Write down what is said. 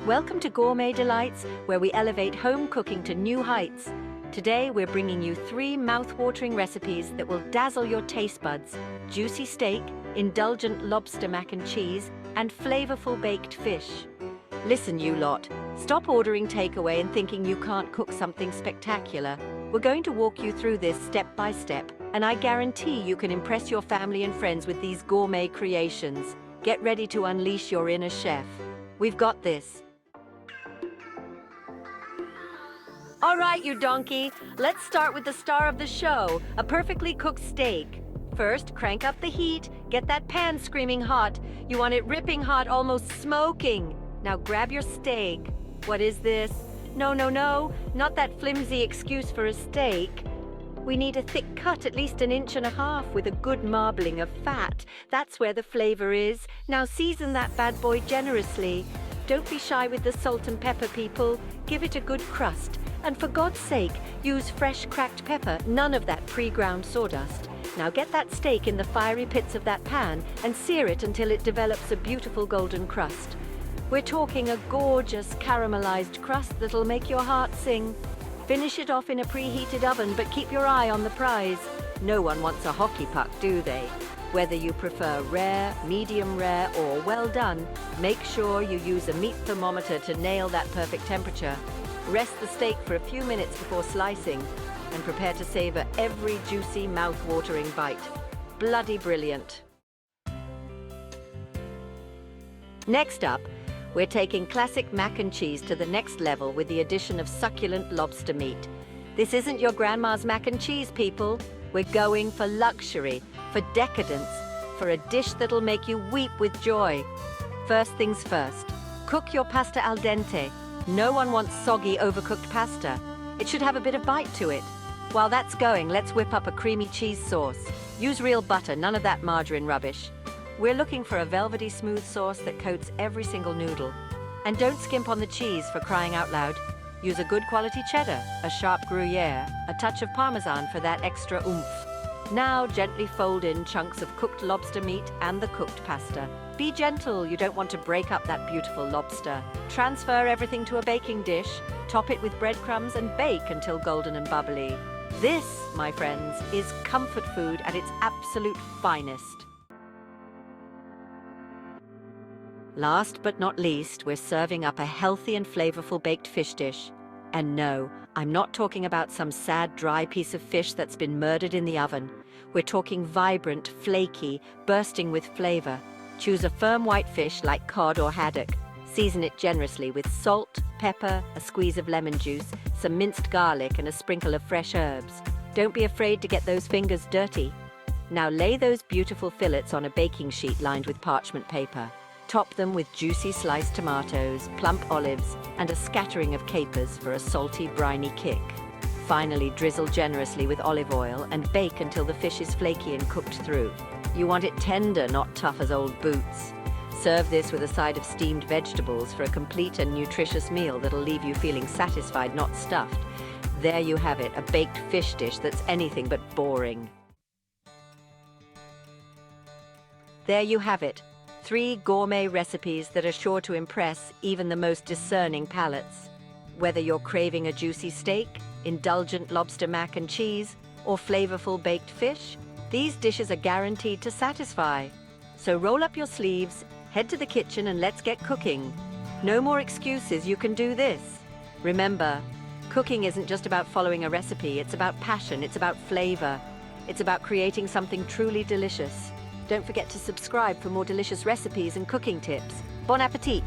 Welcome to Gourmet Delights, where we elevate home cooking to new heights. Today, we're bringing you 3 mouth-watering recipes that will dazzle your taste buds: juicy steak, indulgent lobster mac and cheese, and flavorful baked fish. Listen, you lot, stop ordering takeaway and thinking you can't cook something spectacular. We're going to walk you through this step by step, and I guarantee you can impress your family and friends with these gourmet creations. Get ready to unleash your inner chef. We've got this. All right, you donkey, let's start with the star of the show, a perfectly cooked steak. First, crank up the heat, get that pan screaming hot. You want it ripping hot, almost smoking. Now grab your steak. What is this? No, not that flimsy excuse for a steak. We need a thick cut, at least 1.5 inches, with a good marbling of fat. That's where the flavor is. Now season that bad boy generously. Don't be shy with the salt and pepper, people. Give it a good crust. And for God's sake, use fresh cracked pepper, none of that pre-ground sawdust. Now get that steak in the fiery pits of that pan and sear it until it develops a beautiful golden crust. We're talking a gorgeous caramelized crust that'll make your heart sing. Finish it off in a preheated oven, but keep your eye on the prize. No one wants a hockey puck, do they? Whether you prefer rare, medium rare, or well done, make sure you use a meat thermometer to nail that perfect temperature. Rest the steak for a few minutes before slicing and prepare to savor every juicy, mouth-watering bite. Bloody brilliant. Next up, we're taking classic mac and cheese to the next level with the addition of succulent lobster meat. This isn't your grandma's mac and cheese, people. We're going for luxury, for decadence, for a dish that'll make you weep with joy. First things first, cook your pasta al dente. No one wants soggy, overcooked pasta. It should have a bit of bite to it. While that's going, let's whip up a creamy cheese sauce. Use real butter, none of that margarine rubbish. We're looking for a velvety smooth sauce that coats every single noodle. And don't skimp on the cheese, for crying out loud. Use a good quality cheddar, a sharp Gruyere, a touch of Parmesan for that extra oomph. Now gently fold in chunks of cooked lobster meat and the cooked pasta. Be gentle, you don't want to break up that beautiful lobster. Transfer everything to a baking dish, top it with breadcrumbs and bake until golden and bubbly. This, my friends, is comfort food at its absolute finest. Last but not least, we're serving up a healthy and flavorful baked fish dish. And no, I'm not talking about some sad, dry piece of fish that's been murdered in the oven. We're talking vibrant, flaky, bursting with flavor. Choose a firm white fish like cod or haddock. Season it generously with salt, pepper, a squeeze of lemon juice, some minced garlic, and a sprinkle of fresh herbs. Don't be afraid to get those fingers dirty. Now lay those beautiful fillets on a baking sheet lined with parchment paper. Top them with juicy sliced tomatoes, plump olives, and a scattering of capers for a salty, briny kick. Finally, drizzle generously with olive oil and bake until the fish is flaky and cooked through. You want it tender, not tough as old boots. Serve this with a side of steamed vegetables for a complete and nutritious meal that'll leave you feeling satisfied, not stuffed. There you have it, a baked fish dish that's anything but boring. There you have it. 3 gourmet recipes that are sure to impress even the most discerning palates. Whether you're craving a juicy steak, indulgent lobster mac and cheese, or flavorful baked fish, these dishes are guaranteed to satisfy. So roll up your sleeves, head to the kitchen, and let's get cooking. No more excuses, you can do this. Remember, cooking isn't just about following a recipe, it's about passion, it's about flavor. It's about creating something truly delicious. Don't forget to subscribe for more delicious recipes and cooking tips. Bon appétit!